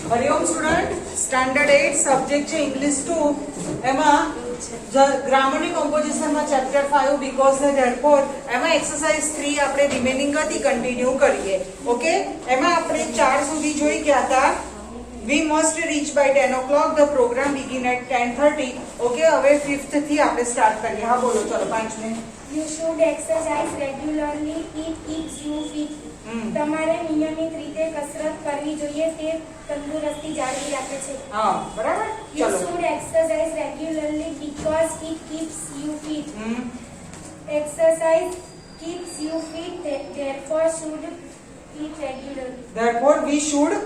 Hariom student, standard 8 subject છે English 2 એમાં ગ્રામરની કોમ્પોઝિશનમાં chapter 5 because ને ધેરફોર એમાં એક્સરસાઇઝ 3 આપણે રિમેનિંગ હતી કન્ટિન્યુ કરીએ. ઓકે, એમાં આપણે 4 સુધી જોઈ ગયા હતા. We must reach by 10 o'clock. The program begin at 10:30. Okay, હવે 5th થી આપણે સ્ટાર્ટ કરીએ. હા બોલો, ચલો 5 minute. You should exercise regularly. It keeps you fit. તમારે નિયમિત રીતે કસરત કરવી જોઈએ, તે તંદુરસ્તી જાળવી રાખે છે. હા, બરાબર. You ચલો. should exercise regularly because it keeps you fit. Exercise keeps you fit. Therefore should eat regularly. Therefore we should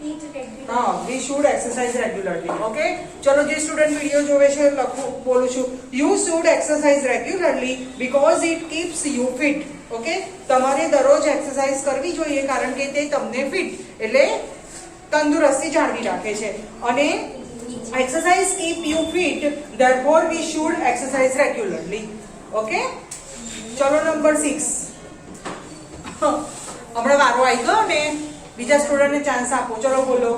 Eat regularly. we should exercise regularly. Okay, ચલો જે સ્ટુડન્ટ વિડિયો જોવે છે લખું બોલું છું. You should exercise regularly because it keeps you fit. Okay, તમારે દરરોજ exercise કરવી જોઈએ કારણ કે તે તમને ફિટ એટલે તંદુરસ્તી જાળવી રાખે છે. અને exercise keep you fit, therefore we should exercise regularly. Okay, ચલો નંબર 6. હમણાં વારો આવી ગયો ને, બીજા સ્ટુડન્ટને ચાન્સ આપો. ચલો બોલો.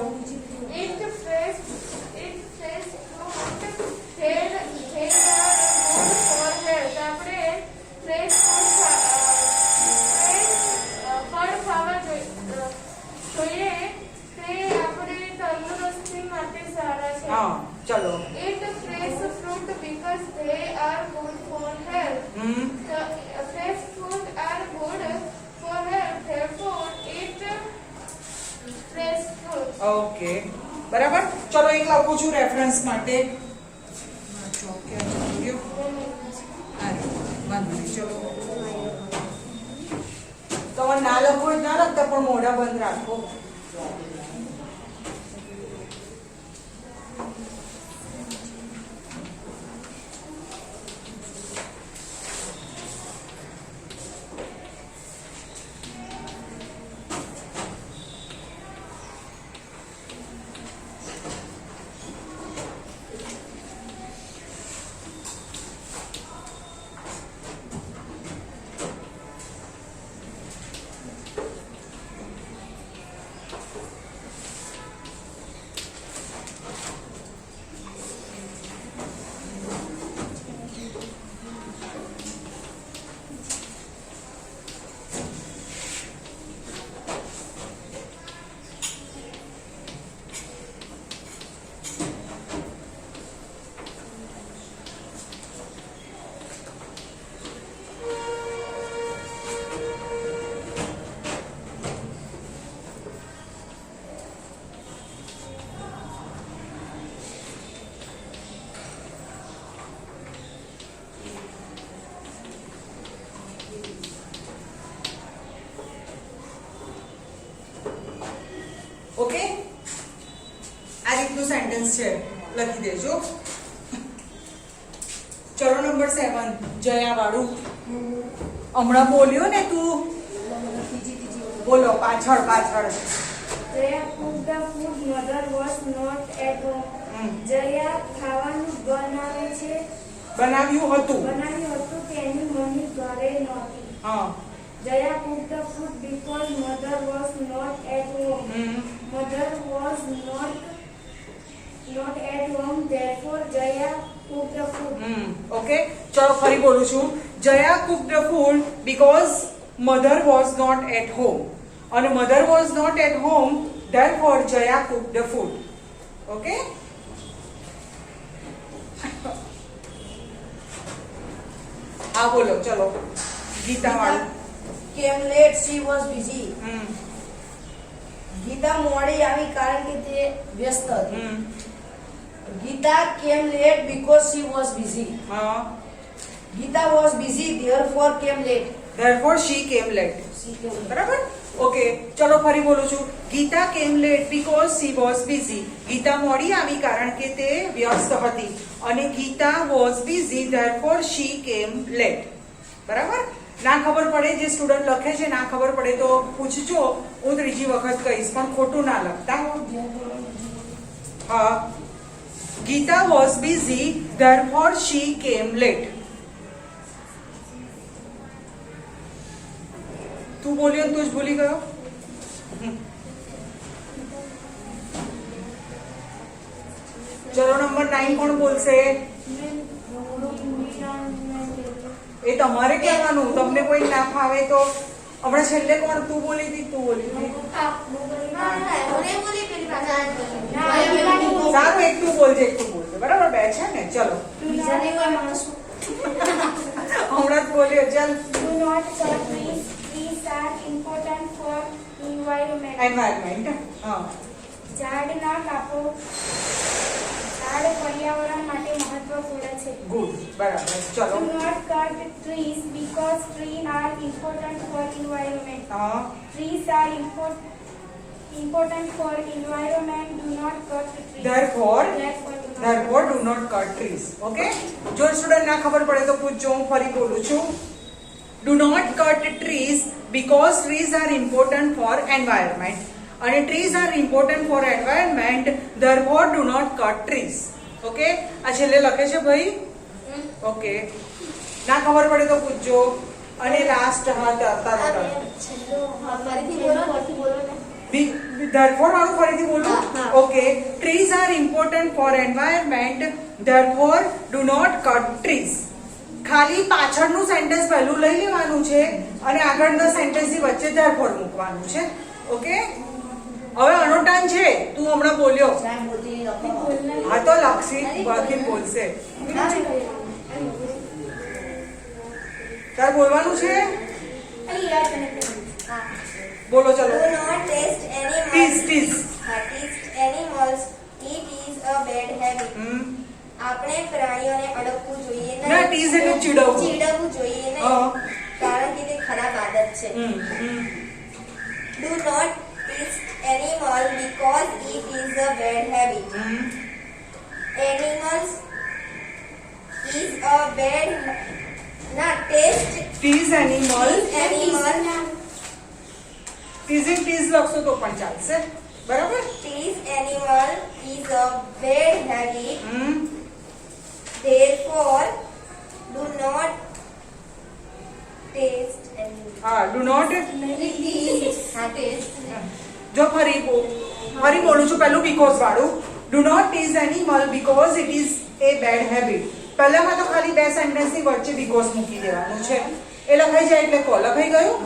હા, ચલો. Eat fresh fruit because they are good for health. The fresh fruit are good for health. Therefore, eat fresh fruit. Okay, બરાબર. ચલો એક લખું છું રેફરન્સ માટે. તમારે ના લખો ના લખતા પણ મોઢા બંધ રાખો. ઓકે, આ રીતનું સેન્ટેન્સ છે, લખી દેજો. ચલો નંબર 7 જયા વાળું. હમણાં બોલ્યો ને તું, બોલો પાછળ પાછળ. Jaya cooked the food. Mother was not at home. જયા ખાવાનું બનાવ્યું હતું, તેની મમ્મી ઘરે નહોતી. હા. Jaya cooked the food because mother was not at home. Mother was not at home. Therefore, Jaya cooked the food. Okay, ચલો ફરી બોલું છું. જયા cooked the food because mother was not at home. અને mother was not at home, therefore Jaya cooked the food. Okay, હા બોલો. ચલો ગીતા વાળું. Came late, she was busy. Gita મોડી આવી કારણ કે તે વ્યસ્ત હતી. Gita came late because she was busy. હા. Gita was busy, therefore came late. therefore she came late. બરાબર. ઓકે, ચલો ફરી બોલું છું. Gita came late because she was busy. Gita મોડી આવી કારણ કે તે વ્યસ્ત હતી. અને Gita was busy, therefore she came late. બરાબર. ના ખબર પડે, જે સ્ટુડન્ટ લખે છે ના ખબર પડે તો પૂછજો, હું ત્રીજી વખત કહીશ, પણ ખોટું ના લખતા. હા, Gita was busy, therefore she came late. તું બોલ્યો તું જ ભૂલી ગયો. ચલો નંબર 9 કોણ બોલશે? એ તમારે કહેવાનું, તમને કોઈ ના ફાવે તો. હમણાં છેલ્લે કોણ? તું બોલી હતી, તું બોલી હતી. સારું, એક તું બોલજે, એક તું બોલજે, બરાબર? બે છે ને, ચલો હમણાં જ બોલ્યો. ચાલ, Do not cut trees. Trees are important for environment. Environment. હા, ઝાડ ના કાપો. ઝાડ પર્યાવરણ માટે મહત્વપૂર્ણ છે. ગુડ, બરાબર. ચલો. Do not cut trees because trees are important for environment. હા, Trees are important for environment. Do not cut trees. Therefore, do not do not cut trees. Okay? જો સ્ટુડન્ટ ના ખબર પડે તો પૂછજો, હું ફરી બોલું છું. Do not cut trees because trees are important for environment. અને trees are important for environment, therefore do not cut trees. Okay? આ છેલ્લે લખે છે ભાઈ? ઓકે. ના ખબર પડે તો પૂછજો. અને લાસ્ટ હા તારો therefore વાળું ફરીથી બોલું. Okay. Trees are important for environment, therefore do not cut trees. ખાલી પાછળનું સેન્ટેન્સ પહેલું લઈ લેવાનું છે અને આગળના સેન્ટેન્સની વચ્ચે therefore મૂકવાનું છે. ઓકે? હવે આનો ટાઈમ છે. તું હમણાં બોલ્યો. હા તો લક્ષી બાકી બોલશે. તાર બોલવાનું છે? બોલો ચલો. Do not taste animals. Tease. Taste animals. It is a bad habit. આપણે પ્રાણીઓને અડકવું જોઈએ નહીં. ના, tease એટલે ચીડવવું. ચીડવવું જોઈએ નહીં. હા. કારણ કે તે ખરાબ આદત છે. Do not taste animal because it is a bad habit. Animals is a bad ના taste Tease animal. animal Teasing tease લખશો તો પણ ચાલશે. બરાબર? Tease animal is a bad habit. Therefore, do not taste animal. હા, do not. હા, taste. જો ફરી બોલું છું પહેલું because વાળું. Do not tease animal because it is a bad habit. પહેલામાં તો ખાલી બે સેન્ટેન્સની વચ્ચે because મૂકી દેવાનું છે. એ લખાઈ જાય એટલે કો લખાઈ ગયું?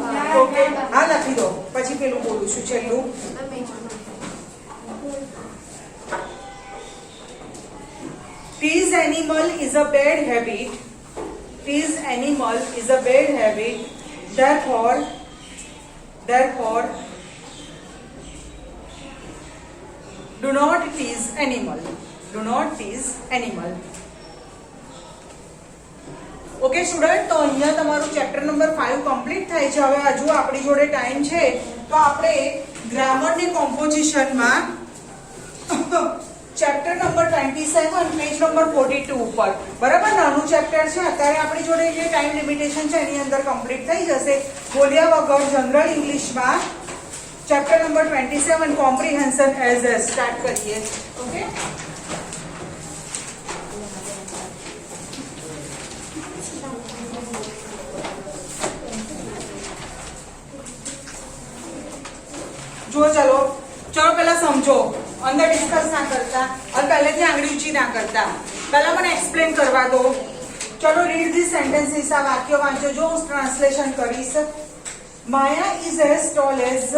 ઓકે. હા, લખી દો. પછી પેલું બોલું છું છેલ્લું. Tease animal is a bad habit. Tease animal is a bad habit. Therefore, do not tease animal. Do not tease animal. Okay student, તો અહીંયા તમારું ચેપ્ટર નંબર 5 કમ્પ્લીટ થાય છે. હવે હજુ આપણી જોડે ટાઈમ છે તો આપણે ગ્રામરની કોમ્પોઝિશનમાં ચેપ્ટર નંબર 27 પેજ નંબર 42 ઉપર, બરાબર, નાનું ચેપ્ટર છે. અત્યારે આપણી જોડે જે ટાઈમ લિમિટેશન છે એની અંદર કમ્પ્લીટ થઈ જશે. બોલ્યા વગર જનરલ ઇંગ્લિશમાં chapter number 27 comprehension as a start કરીએ. ઓકે, જો ચલો પહેલા સમજો, અંદર ડિસ્કસ ના કરતા અને પહેલેથી આંગળી ઊંચી ના કરતા. પહેલા મને એક્સપ્લેન કરવા દો. ચલો રીડ ધી સેન્ટેન્સીસ. આ વાક્ય વાંચો. જો હું ટ્રાન્સલેશન કરીશ. Maya is as tall as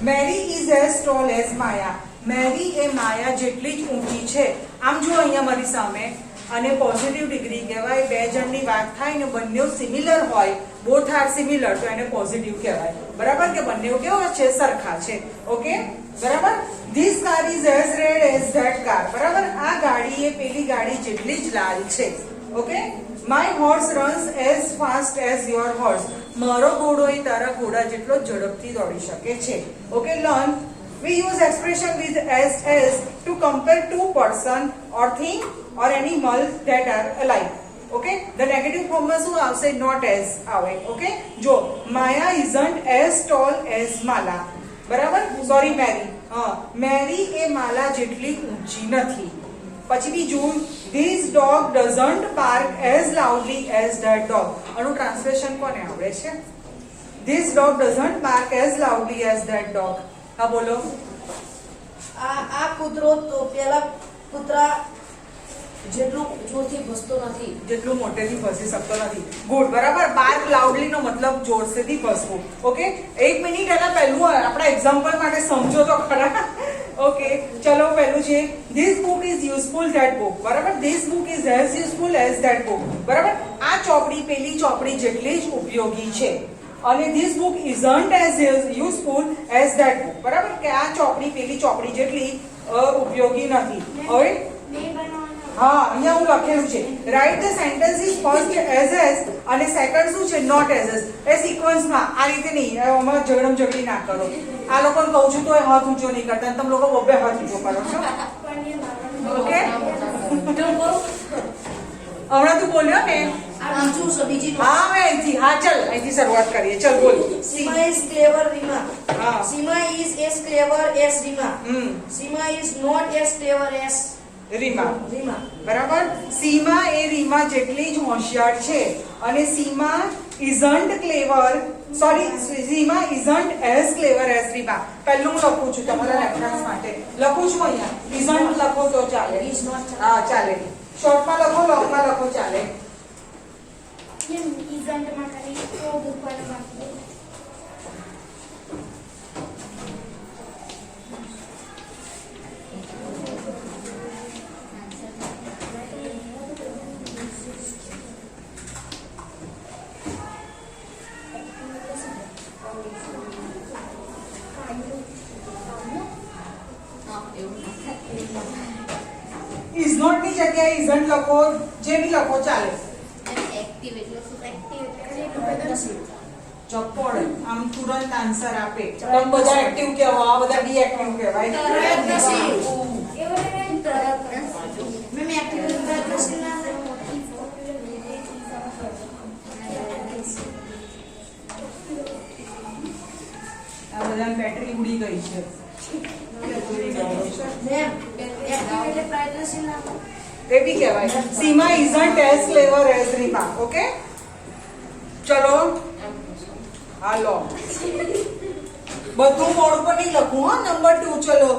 Mary is as tall as Maya. Mary એ માયા જેટલી જ ઊંચી છે. આમ જો અહીંયા મારી સામે, અને પોઝિટિવ ડિગ્રી કહેવાય. બે જણની વાત થાય ને બંને સિમિલર હોય, બોથ આર સિમિલર, તો એને પોઝિટિવ કહેવાય. બરાબર? કે બંને કેવા છે? સરખા છે. ઓકે, બરાબર. This car is as red as that car. બરાબર, આ ગાડી એ પેલી ગાડી જેટલી જ લાલ છે. Okay, my horse runs as fast as your horse. મારો ઘોડો એ તારા ઘોડા જેટલો ઝડપથી દોડી શકે છે. Okay, learn. We use expression with as to compare two person or thing or animal that are alike. Okay, the negative form માં શું આવશે? Not as આવે. Okay, જો Maya isn't as tall as Mala. બરાબર? Sorry, મેરી. મેરી એ માલા જેટલી ઊંચી નથી. પછી બીજું, this dog doesn't bark as loudly as that dog. આનું ટ્રાન્સલેશન કોને આવડે છે? This dog doesn't bark as loudly as that dog. હા બોલો. આ કૂતરો તો પેલા કૂતરા જેટલું જોરથી ભસતો નથી. જેટલું મોટેથી ભસી શકતો નથી. ગુડ, બરાબર. બાર્ક લાઉડલી નો મતલબ જોરસેથી ભસવું. ઓકે, 1 મિનિટ એના પહેલું આપણા એક્ઝામ્પલ માટે સમજો તો ખરા. ઓકે, ચલો પહેલું છે this book is useful that book. બરાબર, this book is as useful as that book. બરાબર, આ ચોપડી પેલી ચોપડી જેટલી જ ઉપયોગી છે. અને this book isn't as useful as that book. બરાબર, કે આ ચોપડી પેલી ચોપડી જેટલી ઉપયોગી નથી. હવે બે બનાવવાના. હા, અહીંયા હું લખેલું છે write the sentences first as as અને સેકન્ડ શું છે નોટ એઝ એઝ. એ સિક્વન્સમાં, આ રીતે નહીં. આમાં ઝઘડમ ના કરો. આ લોકોને કહું છું તો એ હાથ ઊંચો નહીં કરતા, તમે લોકો બબ્બે હાથ ઊંચો કરો છો. પણ એ મારવાનું. ઓકે, હમણાં તું બોલ્યો ને. આ બીજું છે, બીજી નો. હા, હવે અહીંથી. હા, ચલ અહીંથી શરૂઆત કરીએ. ચલ બોલ. Sima is clever, Rima. હા. Sima is as clever as Rima. Sima is not as clever as Rima. Rima. બરાબર, સીમા એ રીમા જેટલી જ હોશિયાર છે. અને સીમા isn't clever, sorry, Seema isn't as clever as Rima. પહેલું હું લખું છું તમારા રેફરન્સ માટે. લખું છું અહીંયા. isn't લખો તો ચાલે. Is not. હા, ચાલે. શોર્ટમાં લખો, લોંગમાં લખો, ચાલે. એમ ઇઝન્ટમાં કરી તો ઉપર બાકી. is not ની જગ્યાએ isn't લખો, જે બી લખો ચાલે. એક્ટિવ એટલે શું? ચપ્પડ આમ તુરંત આન્સર આપે. તમે બધા એક્ટિવ કહેવો, આ બધા ડી એક્ટિવ કહેવાય. પ્રયત્નશીલ. એવો નહીં. મેં active પ્રયત્નશીલ ના થાય. આ બધાની બેટરી ઉડી ગઈ છે. મેં active એટલે પ્રયત્નશીલ ના થાય. એ બી કહેવાય. Sima isn't as clever as Rima. Okay, ચલો હાલો. બધું બોર્ડ ઉપર નહીં લખું. હા, નંબર 2 ચલો.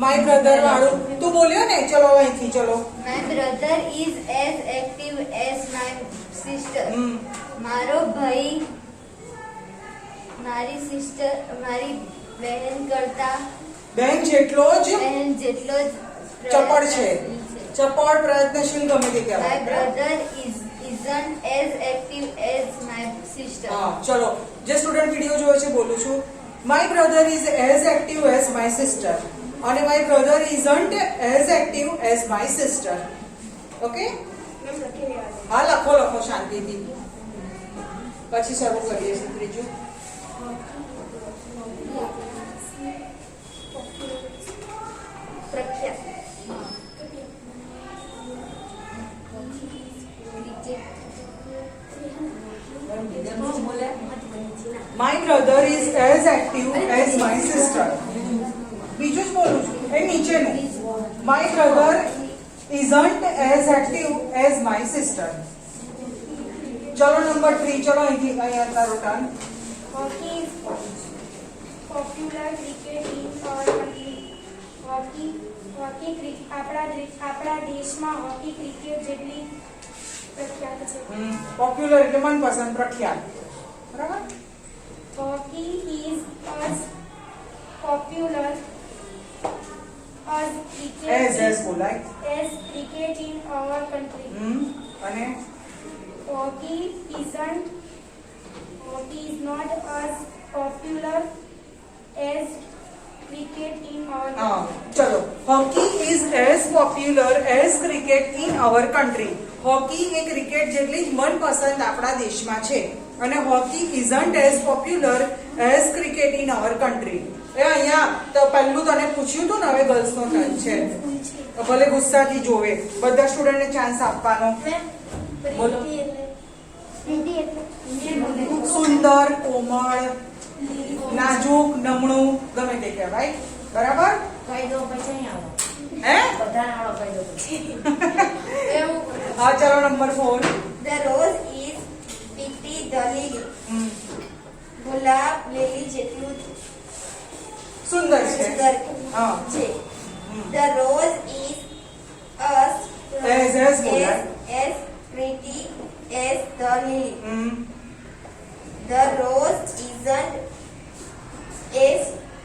માય બ્રધર વાળું તું બોલ્યો ને. ચલો અહીંથી ચલો. My brother is as active as my sister. મારો ભાઈ મારી સિસ્ટર મારી બહેન કરતા બેન જેટલો જ બહેન જેટલો જ ચપળ છે. પ્રયત્નશીલ ચપળ પ્રયત્નશીલ ગમે તે My કહેવાય. brother isn't as active as my sister. હા, ચલો. જે સ્ટુડન્ટ વિડિયો જોવે છે બોલું છું. My brother is as active as my sister. અને my brother isn't as active as my sister. Okay, હા લખો લખો શાંતિથી. પછી શરૂ કરીએ છીએ ત્રીજું. પ્રખ્યાત my brother is as active as my sister. બીજું જ બોલું છું. એ નીચેનું. My brother isn't as active as my sister. ચલો નંબર 3. ચલો અહીંથી અહીંયા તારો turn. Hockey is popular cricket in our country. આપણા દેશમાં હોકી ક્રિકેટ જેટલી પ્રખ્યાત છે. પોપ્યુલર એટલે મનપસંદ, પ્રખ્યાત. બરાબર. Hockey is as popular as બોલાય. cricket in our country. અને Hockey is not as popular as cricket in our હા, country. ચલો. Hockey is as popular as cricket in our country. Hockey એ ક્રિકેટ જેટલી જ મનપસંદ આપણા દેશમાં છે. અને hockey isn't as popular as cricket in our country. એ અહીંયા તો પહેલું તને પૂછ્યું હતું ને, હવે ગર્લ્સનો ટર્ન છે. ભલે ગુસ્સાથી જોવે, બધા સ્ટુડન્ટને ચાન્સ આપવાનો. બોલો. સુંદર, કોમળ, નાજુક, નમણું, ગમે તે કહેવાય. બરાબર. કહી દો પછી નહીં આવો. હે, બધાને આવડો કહી દો પછી. હા ચલો number 4. The rose is pretty the lily. ગુલાબ લીલી જેટલું સુંદર છે. સુંદર હા. છે. The rose is as बोला है। as pretty as the lily. Hmm, The rose isn't as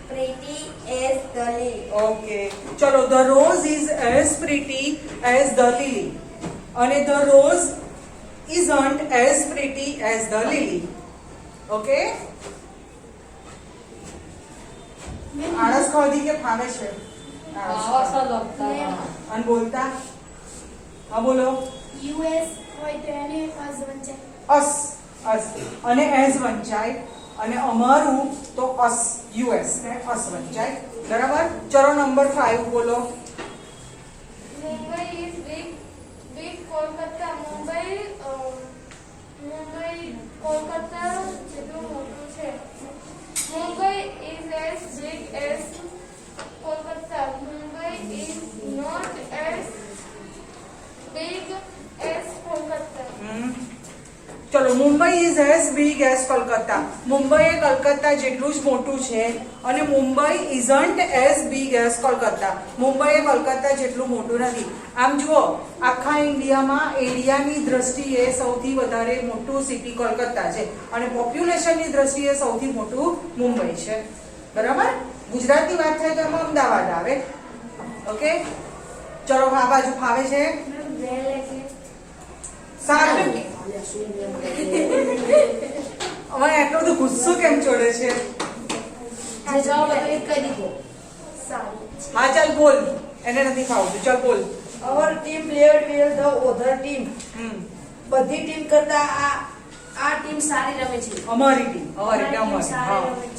pretty as the lily. Okay चलो the rose is as pretty as the lily અને the rose isn't as pretty as the lily. Okay આળસ ખાધી કે ફાવે છે અને બોલતા હા બોલો US હોય તો એને અસ વંચાય. અસ અસ અને એઝ વંચાય અને અમારું તો અસ યુએસ ને અસ વંચાય બરાબર ચલો નંબર 5 બોલો Mumbai is big Kolkata. Mumbai Kolkata જેટલું મોટું છે. Mumbai is as big as Kolkata. Mumbai is not as big as Kolkata. ચલો Mumbai is as big as Calcutta Mumbai એ કલકત્તા જેટલું જ મોટું છે અને Mumbai isn't as big as Calcutta Mumbai એ કલકત્તા જેટલું મોટું નથી આમ જુઓ આખા ઇન્ડિયામાં એરિયાની દ્રષ્ટિએ સૌથી વધારે મોટું સિટી કલકત્તા છે અને પોપ્યુલેશનની દ્રષ્ટિએ સૌથી મોટું મુંબઈ છે બરાબર ગુજરાતની વાત થાય તો એમાં અમદાવાદ આવે ઓકે ચલો આ બાજુ ફાવે છે વેલ એટલે સારું હવે એટલો બધો ગુસ્સો કેમ ચડે છે જવાબ હતો એ કહી દીધો. સારું. હા ચાલ બોલ એને નથી ફાવતું ચાલ બોલ Our team played well the other team. હમ બધી ટીમ કરતા આ ટીમ સારી રમે છે. અમારી ટીમ અમારી ટીમ અમારી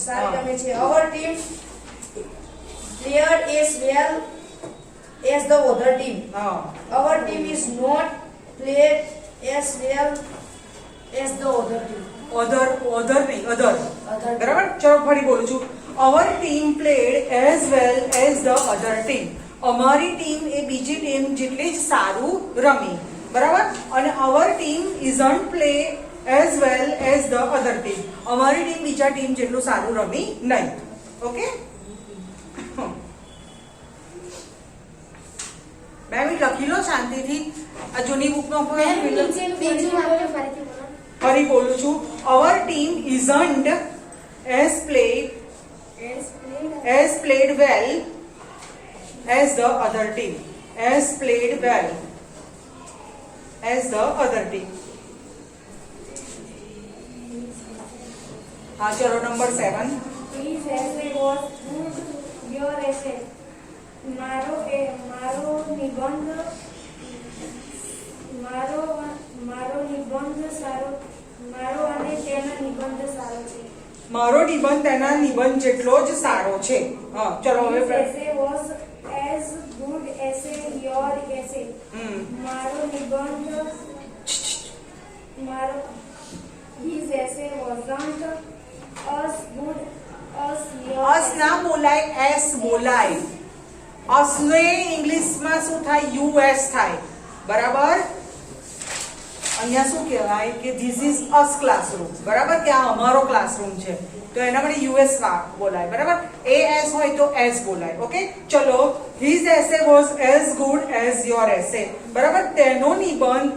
સારી રમે છે. Our team played as well as the other team. હા Our team is not played as well as the other team. Other નહીં અધર Other team. બરાબર ચલો ફરી બોલું છું અવર team played as well as the other team અમારી team એ બીજી team જેટલી જ સારું રમી બરાબર અને અવર team isn't play as well as the other team અમારી ટીમ બીજા ટીમ જેટલું સારું રમી નહીં ઓકે 2 મિનિટ લખી લો શાંતિથી આ જૂની બુકનો નીચેનું બીજું વાક્ય ફરીથી બોલો. ફરી બોલું છું અવર team isn't as played well as the other team as played well as the other team हाँ चलो number 7 His essay was good. Your essay. મારો નિબંધ સારો મારો અને તેના નિબંધ સારો છે. મારો નિબંધ તેના નિબંધ જેટલો જ સારો છે હા ચલો હવે His essay was as good as your essay. મારો નિબંધ his essay wasn't as good as your અસ ના બોલાય એસ બોલાય અસ ને ઇંગ્લિશમાં શું થાય યુએસ થાય બરાબર અહીંયા શું કહેવાય કે ધીસ ઇઝ અસ ક્લાસરૂમ બરાબર કે આ અમારો ક્લાસરૂમ છે તો એના માટે યુએસ બોલાય બરાબર એ એસ હોય તો એસ બોલાય ઓકે ચલો his essay was as good as your essay બરાબર તેનો નિબંધ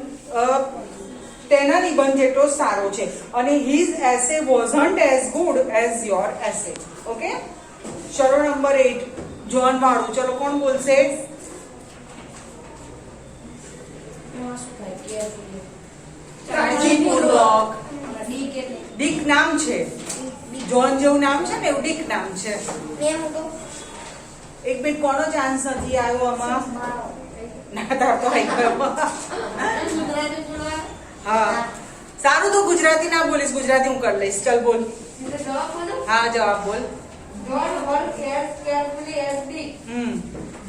તેના નિબંધ જેટલો સારો છે અને his essay wasn't as good as your essay okay ચલો નંબર 8 જોન વાળું ચલો કોણ બોલશે કાળજીપૂર્વક ડીક નામ છે જોન જેવું નામ છે ને એવું ડીક નામ છે મેં હું તો એક મિનિટ કોનો ચાન્સ નથી આવ્યો આમાં ના તાર તો આવી ગયો હા સારું તો ગુજરાતી ના બોલીશ ગુજરાતી હું કરી લઈશ ચલ બોલ એટલે જવાબ બોલો. હા જવાબ બોલ Don't work as carefully as big.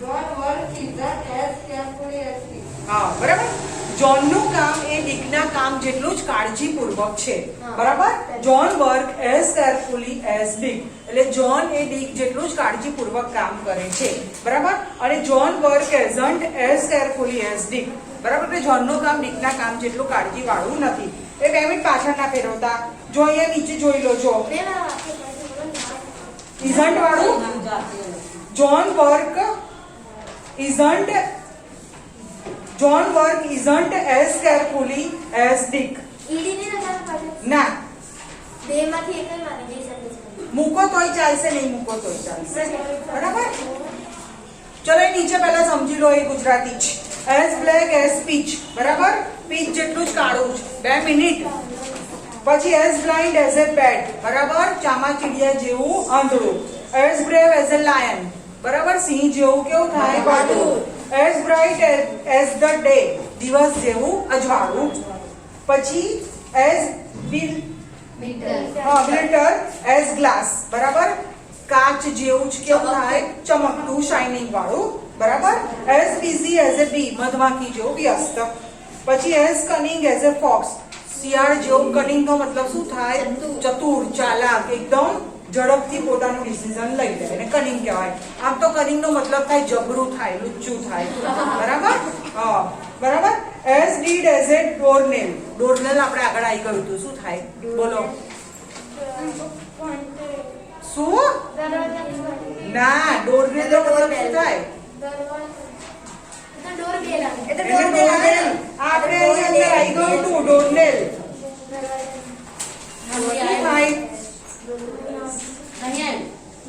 Don't work isn't as carefully as big. હા બરાબર જોનનું કામ એ ડીકના કામ જેટલું જ કાળજીપૂર્વક છે બરાબર John work as carefully as Dick એટલે જોન એ ડીક જેટલું જ કાળજીપૂર્વક કામ કરે છે બરાબર અને John work isn't as carefully as Dick બરાબર એટલે જોનનું કામ ડીકના કામ જેટલું કાળજીવાળું નથી એ 2 મિનિટ પાછળ ના ફેરવતા જો અહીંયા નીચે જોઈ લો જો બે વાર વાક્ય ફરીથી બોલો ને. isn't વાળું John work isn't John work isn't as carefully as Dick. ED ને લગાવવું પડે. ના, બેમાંથી એક જ માની બે sentence માં. મૂકો તોય ચાલશે, નહીં મૂકો તોય ચાલશે. બરાબર? ચલો એ નીચે પહેલા સમજી લો એ ગુજરાતી જ. As black as peach. બરાબર? પીચ જેટલું જ કાળું છે. 2 મિનિટ. પછી as blind as a bat. બરાબર? ચામાચીડિયા જેવું આંધળું. As brave as a lion. બરાબર? સિંહ જેવું કેવું થાય? બહાદુર. As bright as the day. દિવસ જેવું અજવાળું. પછી as glitter as glass. બરાબર? કાચ જેવું જ કેવું થાય? ચમકતું, શાઇનિંગ વાળું. બરાબર? As busy as a bee. મધમાખી જેવું વ્યસ્ત. પછી as cunning as a fox. શિયાળ જેવું. કનિંગ નો મતલબ શું થાય? ચતુર, ચાલાક, એકદમ ઝડપથી પોતાનું ડિસિઝન લઈ લે એને કનિંગ કહેવાય. આમ તો કનિંગ નો મતલબ થાય જબરું થાય, લુચ્ચું થાય. બરાબર? હા, બરાબર. As dead as a doornail. doornail આપણે આગળ આવી ગયું હતું. શું થાય? બોલો. શું? ના, doornail નો મતલબ શું થાય? આપણે અહીં અંદર આવી ગયું હતું doornail. શું થાય?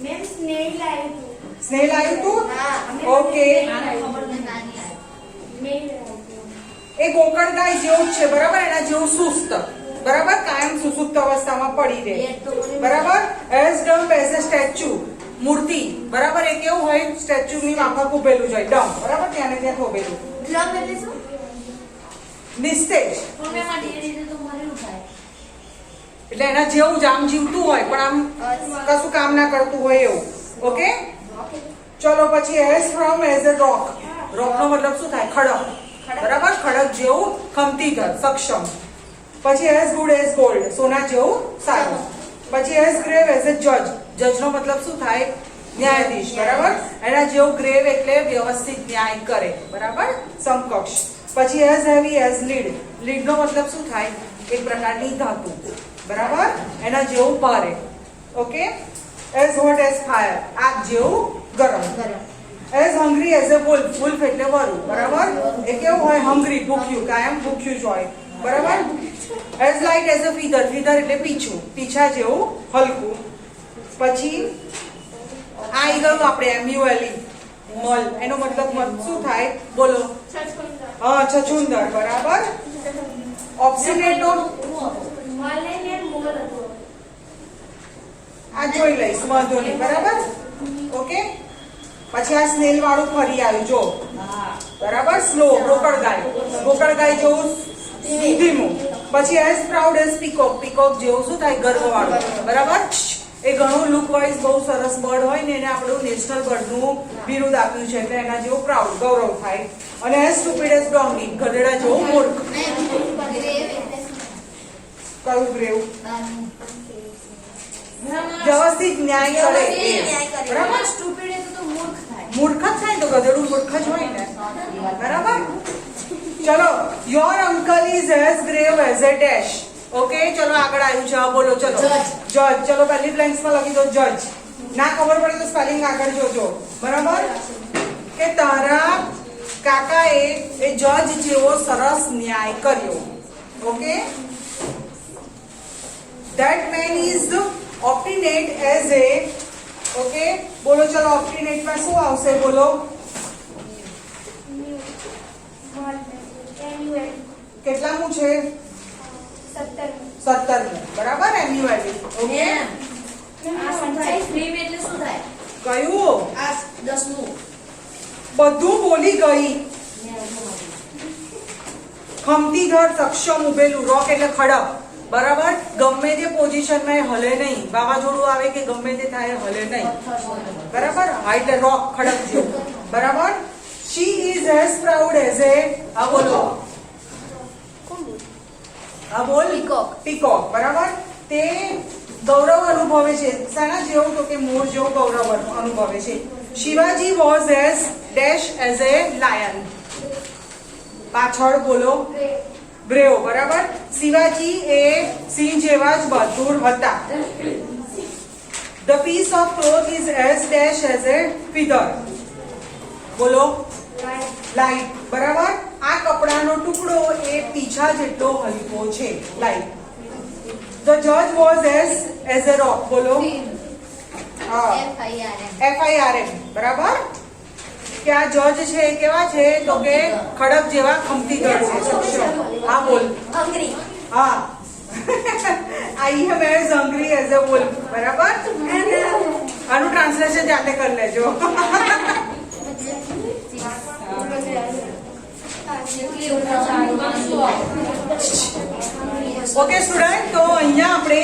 મેમ સ્નેલ આવ્યું હતું. સ્નેલ આવ્યું હતું? ઓકે. મેલ એ ગોકળગાય જેવું જ છે. બરાબર? એના જેવું સુસ્ત. બરાબર? કાયમ સુસુપ્ત અવસ્થામાં પડી રહે. બરાબર? as dumb as a statue. મૂર્તિ. બરાબર? એ કેવું હોય? સ્ટેચ્યુ ની માફક ઉભેલું જાય. ડમ. બરાબર? ત્યાં ને ત્યાં થોભેલું. ડ્રમ એટલે શું? નિસ્તેજ. એટલે એના જેવું જ આમ જીવતું હોય પણ આમ કશું કામ ના કરતું હોય એવું. ઓકે? ચલો પછી as firm as a rock. રોક નો મતલબ શું થાય? ખડક. બરાબર? ખડક જેવું ખમતીધર, સક્ષમ. પછી as good as gold. સોના જેવું સારું. પછી as grave as a judge. જજ નો મતલબ શું થાય? ન્યાયાધીશ. બરાબર? એના જેવું ગ્રેવ એટલે વ્યવસ્થિત ન્યાય કરે. બરાબર? સમકક્ષ. પછી as heavy as lead. lead નો મતલબ શું થાય? એક પ્રકારની ધાતુ. બરાબર? એના જેવું ભારે. Okay? as hot as fire. આગ જેવું ગરમ. as hungry as a wolf. wolf એટલે વરુ. બરાબર? એ કેવું હોય? hungry, ભૂખ્યું, કાયમ ભૂખ્યું જ હોય. બરાબર? as light as a feather. feather એટલે પીછું, પીછા જેવું હલકું. પછી આવી ગયું આપણે MULE. મલ. એનો મતલબ શું થાય? બોલો. હા, છછુંદર. બરાબર? ઓબ્સ્ટિનેટ નો આ જોઈ લઈશ, વાંધો નહીં. બરાબર? ઓકે? પછી આ સ્નેલ વાળું ફરી આવ્યું જો. બરાબર? સ્લો. ગોકળગાય. ગોકળગાય જેવું ધીમું. પછી as proud as peacock. peacock જેવું શું થાય? ગર્વ વાળું. બરાબર? એ ઘણું લુક વાઇઝ બહુ સરસ બર્ડ હોય ને એને આપણું નેશનલ બર્ડનું બિરુદ આપ્યું છે એટલે એના જેવું પ્રાઉડ, ગૌરવ થાય. અને as stupid as donkey. ગધેડા જેવું મૂર્ખ. કયું ગ્રેવ? વ્યવસ્થિત ન્યાય કરે. બરાબર? મૂર્ખ જ થાય તો ગધેડું મૂર્ખ જ હોય ને. બરાબર? ચલો. Your uncle is as grave as a dash. Okay? ચલો આગળ આવ્યું છે. બોલો. ચલો. જજ. ચલો પહેલી બ્લેન્ક્સ માં લખી દો જજ. ના ખબર પડે તો સ્પેલિંગ આગળ જોજો. બરાબર? કે તારા કાકાએ એ જજ જેવો સરસ ન્યાય કર્યો. Okay? That man is obstinate as a. Okay? બોલો. ચલો obstinate માં શું આવશે? બોલો. કેટલામું છે? 17. બરાબર? MULE. ઓકે? કયું? બધું બોલી ગઈ. ખમતીધર, સક્ષમ, ઉભેલું. રોક એટલે ખડક. બરાબર? ગમે તે પોઝિશનમાં એ હલે નહીં. વાવાઝોડું આવે કે ગમે તે થાય હલે નહીં. બરાબર? હા એટલે રોક, ખડક જેવું. બરાબર? she is as proud as a. આ બોલો. આ બોલ. પીકોક. બરાબર? તે ગૌરવ અનુભવે છે. શાના જેવું? તો કે મોર જેવું ગૌરવ અનુભવે છે. Shivaji was as dash as a lion. પાછળ બોલો. બ્રેવ. બરાબર? શિવાજી એ સિંહ જેવા જ બહાદુર હતા. The piece of cloth is as dash as a feather. બોલો. લાઈટ. બરાબર. આ કપડાનો ટુકડો એ પીછા જેટલો હલકો છે. Light. The judge was as a rock. બોલો. હા. FIRM. બરાબર. કે આ જજ છે એ કેવા છે તો કે ખડક જેવા ખમતી દળ છે. સક્ષમ. હા બોલ. Hungry. હા. I am as hungry as a wolf. બરાબર. આનું ટ્રાન્સલેશન જાતે કરી લેજો. ઓકે સ્ટુડન્ટ, તો અહીંયા આપણે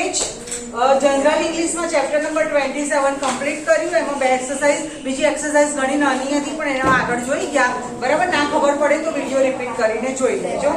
જનરલ ઇંગ્લિશમાં ચેપ્ટર નંબર 27 કમ્પ્લીટ કર્યું. એમાં બે એક્સરસાઇઝ, બીજી એક્સરસાઇઝ ઘણી નાની હતી પણ એના આગળ જોઈ ગયા. બરાબર. ના ખબર પડે તો વિડીયો રિપીટ કરીને જોઈ લેજો.